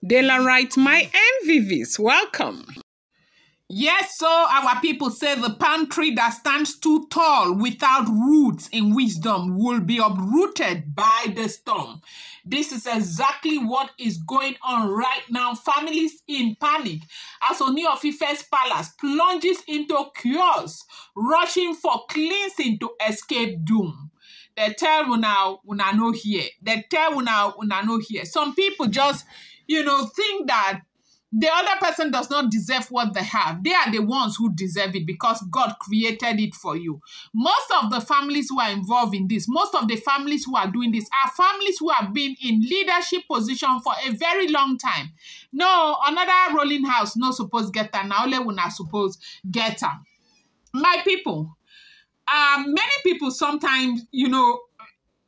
Dela writes, my MVVs, welcome. Yes, so our people say the palm tree that stands too tall without roots in wisdom will be uprooted by the storm. This is exactly what is going on right now. Families in panic as Ooni of Ife's palace plunges into chaos, rushing for cleansing to escape doom. They tell una no here. They tell una no here. Some people just, think that the other person does not deserve what they have. They are the ones who deserve it because God created it for you. Most of the families who are involved in this, most of the families who are doing this are families who have been in leadership position for a very long time. No, another rolling house no suppose get her. Now only we not suppose get her. My people, many people sometimes,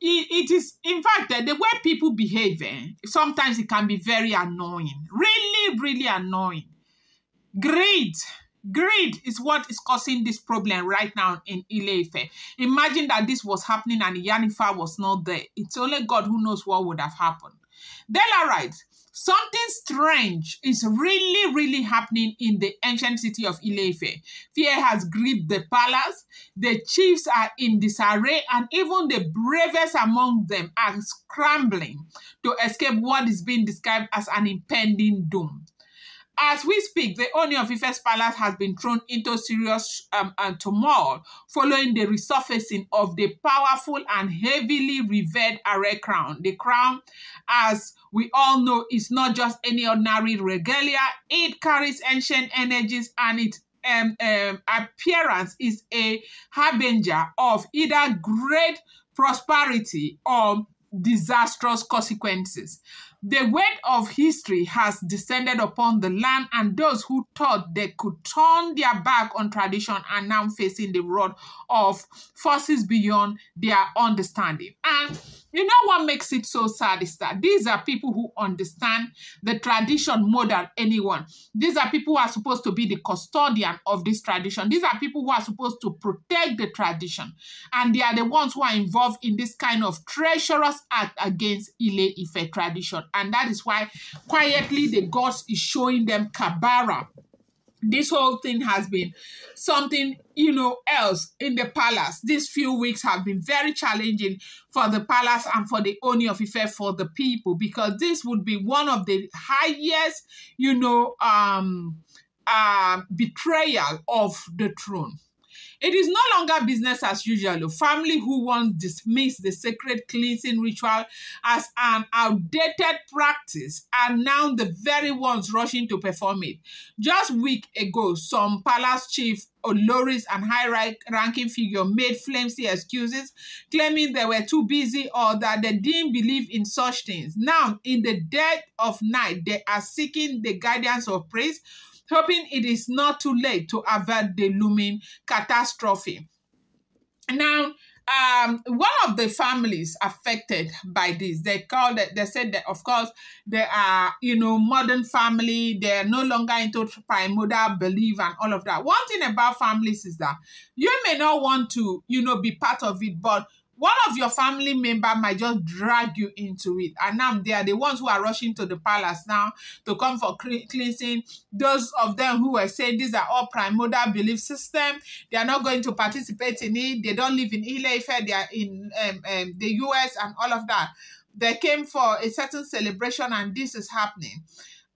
it is, in fact, the way people behave, sometimes it can be very annoying. Really, really annoying. Greed is what is causing this problem right now in Ile-Ife. Imagine that this was happening and Yanifa was not there. It's only God who knows what would have happened. Dela writes, something strange is really, really happening in the ancient city of Ile-Ife. Fear has gripped the palace, the chiefs are in disarray, and even the bravest among them are scrambling to escape what is being described as an impending doom. As we speak, the Ooni of Ife's palace has been thrown into serious turmoil following the resurfacing of the powerful and heavily revered Are crown. The crown, as we all know, is not just any ordinary regalia. It carries ancient energies and its appearance is a harbinger of either great prosperity or disastrous consequences. The weight of history has descended upon the land, and those who thought they could turn their back on tradition are now facing the wrath of forces beyond their understanding. And you know what makes it so sad is that these are people who understand the tradition more than anyone. These are people who are supposed to be the custodian of this tradition. These are people who are supposed to protect the tradition. And they are the ones who are involved in this kind of treacherous act against Ile-Ife tradition. And that is why quietly the gods is showing them Kabara. This whole thing has been something, else in the palace. These few weeks have been very challenging for the palace and for the Ooni of Ife, for the people, because this would be one of the highest, betrayal of the throne. It is no longer business as usual. Family who once dismissed the sacred cleansing ritual as an outdated practice are now the very ones rushing to perform it. Just a week ago, some palace chief, Oloris, and high-ranking figure made flimsy excuses, claiming they were too busy or that they didn't believe in such things. Now, in the dead of night, they are seeking the guidance of praise, hoping it is not too late to avert the looming catastrophe. Now, one of the families affected by this, they said that, of course, they are, modern family, they're no longer into primordial belief and all of that. One thing about families is that you may not want to, be part of it, but one of your family member might just drag you into it. And now they are the ones who are rushing to the palace now to come for cleansing. Those of them who were saying these are all primordial belief system, they are not going to participate in it. They don't live in Ile-Ife, they are in the US and all of that. They came for a certain celebration and this is happening.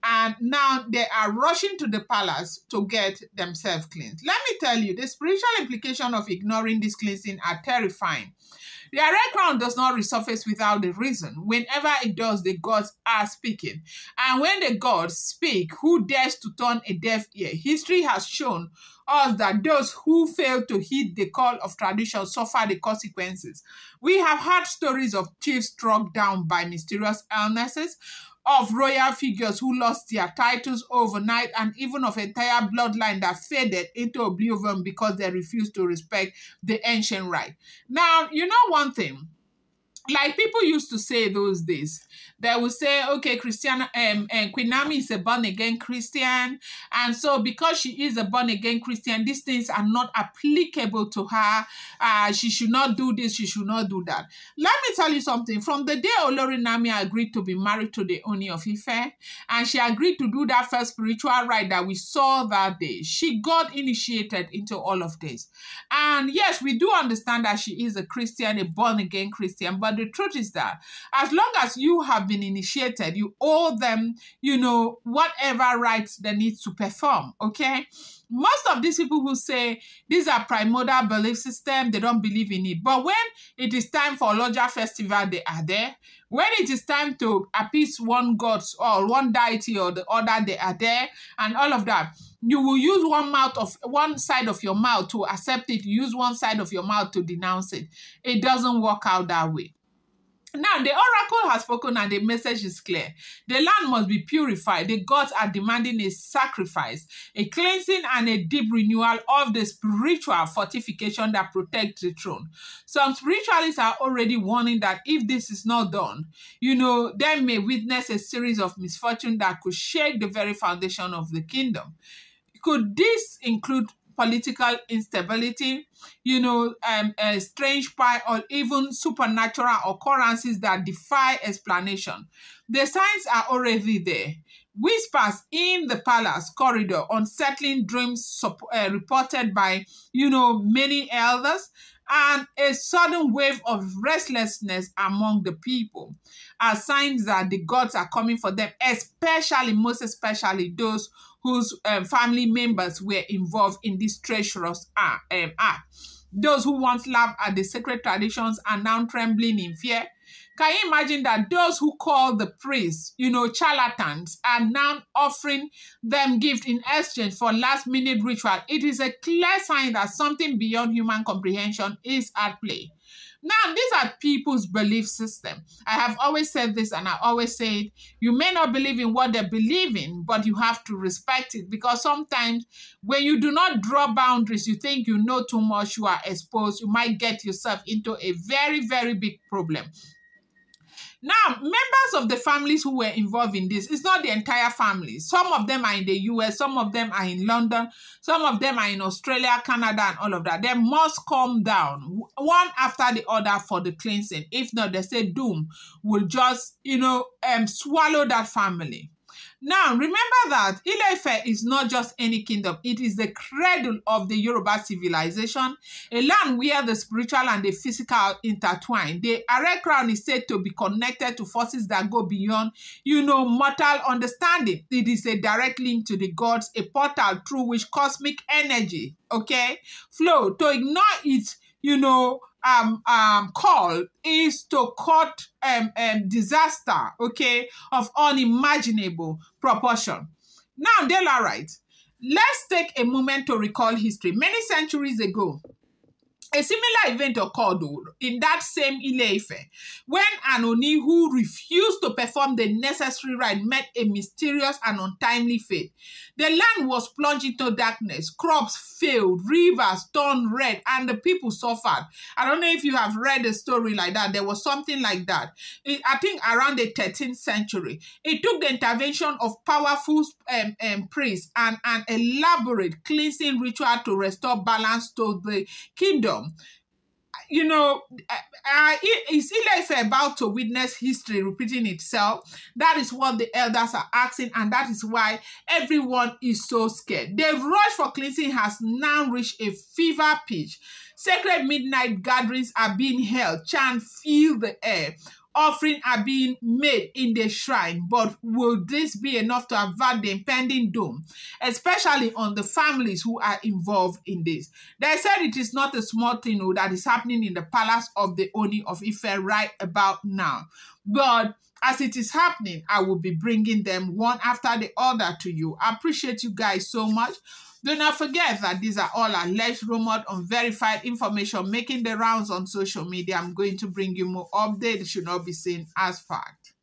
And now they are rushing to the palace to get themselves cleansed. Let me tell you, the spiritual implications of ignoring this cleansing are terrifying. The Are crown does not resurface without a reason. Whenever it does, the gods are speaking. And when the gods speak, who dares to turn a deaf ear? History has shown us that those who fail to heed the call of tradition suffer the consequences. We have heard stories of chiefs struck down by mysterious illnesses, of royal figures who lost their titles overnight, and even of entire bloodline that faded into oblivion because they refused to respect the ancient right. Now, you know one thing, like people used to say those days, they would say, okay, Queen Naomi is a born again Christian, and so because she is a born again Christian, these things are not applicable to her. She should not do this, she should not do that. Let me tell you something. From the day Olori Naomi agreed to be married to the Ooni of Ife, and she agreed to do that first spiritual rite that we saw that day, she got initiated into all of this. And yes, we do understand that she is a Christian, a born again Christian, but the truth is that as long as you have been initiated, you owe them, whatever rites they need to perform, okay? Most of these people who say these are primordial belief system, they don't believe in it. But when it is time for a larger festival, they are there. When it is time to appease one god or one deity or the other, they are there, and all of that. You will use one side of your mouth to accept it. You use one side of your mouth to denounce it. It doesn't work out that way. Now, the oracle has spoken and the message is clear. The land must be purified. The gods are demanding a sacrifice, a cleansing and a deep renewal of the spiritual fortification that protects the throne. Some spiritualists are already warning that if this is not done, they may witness a series of misfortune that could shake the very foundation of the kingdom. Could this include political instability, a strange spy, or even supernatural occurrences that defy explanation? The signs are already there. Whispers in the palace corridor, unsettling dreams reported by, many elders, and a sudden wave of restlessness among the people are signs that the gods are coming for them, most especially those whose family members were involved in this treacherous act. Those who once laughed at the sacred traditions are now trembling in fear. Can you imagine that those who call the priests, charlatans, are now offering them gifts in exchange for last-minute ritual? It is a clear sign that something beyond human comprehension is at play. Now, these are people's belief system. I have always said this, and I always say it. You may not believe in what they believe in, but you have to respect it, because sometimes when you do not draw boundaries, you think you know too much, you are exposed, you might get yourself into a very, very big problem. Now, members of the families who were involved in this, it's not the entire family. Some of them are in the US, some of them are in London, some of them are in Australia, Canada, and all of that. They must come down one after the other for the cleansing. If not, they say doom will just, swallow that family. Now, remember that Ile-Ife is not just any kingdom. It is the cradle of the Yoruba civilization, a land where the spiritual and the physical intertwine. The Are crown is said to be connected to forces that go beyond, mortal understanding. It is a direct link to the gods, a portal through which cosmic energy, flow. To ignore its, call is to cut disaster, of unimaginable proportion. Now, Dela writes, let's take a moment to recall history. Many centuries ago, a similar event occurred in that same Ile-Ife, when an Oni who refused to perform the necessary rite met a mysterious and untimely fate. The land was plunged into darkness, crops failed, rivers turned red, and the people suffered. I don't know if you have read a story like that. There was something like that. I think around the 13th century. It took the intervention of powerful priests and an elaborate cleansing ritual to restore balance to the kingdom. Is Ile-Ife about to witness history repeating itself? That is what the elders are asking, and that is why everyone is so scared. The rush for cleansing has now reached a fever pitch. Sacred midnight gatherings are being held. Chants fill the air. Offerings are being made in the shrine, but will this be enough to avert the impending doom, especially on the families who are involved in this? They said it is not a small thing that is happening in the palace of the Ooni of Ife right about now. But as it is happening, I will be bringing them one after the other to you. I appreciate you guys so much. Do not forget that these are all alleged, rumored, unverified information making the rounds on social media. I'm going to bring you more updates. It should not be seen as fact.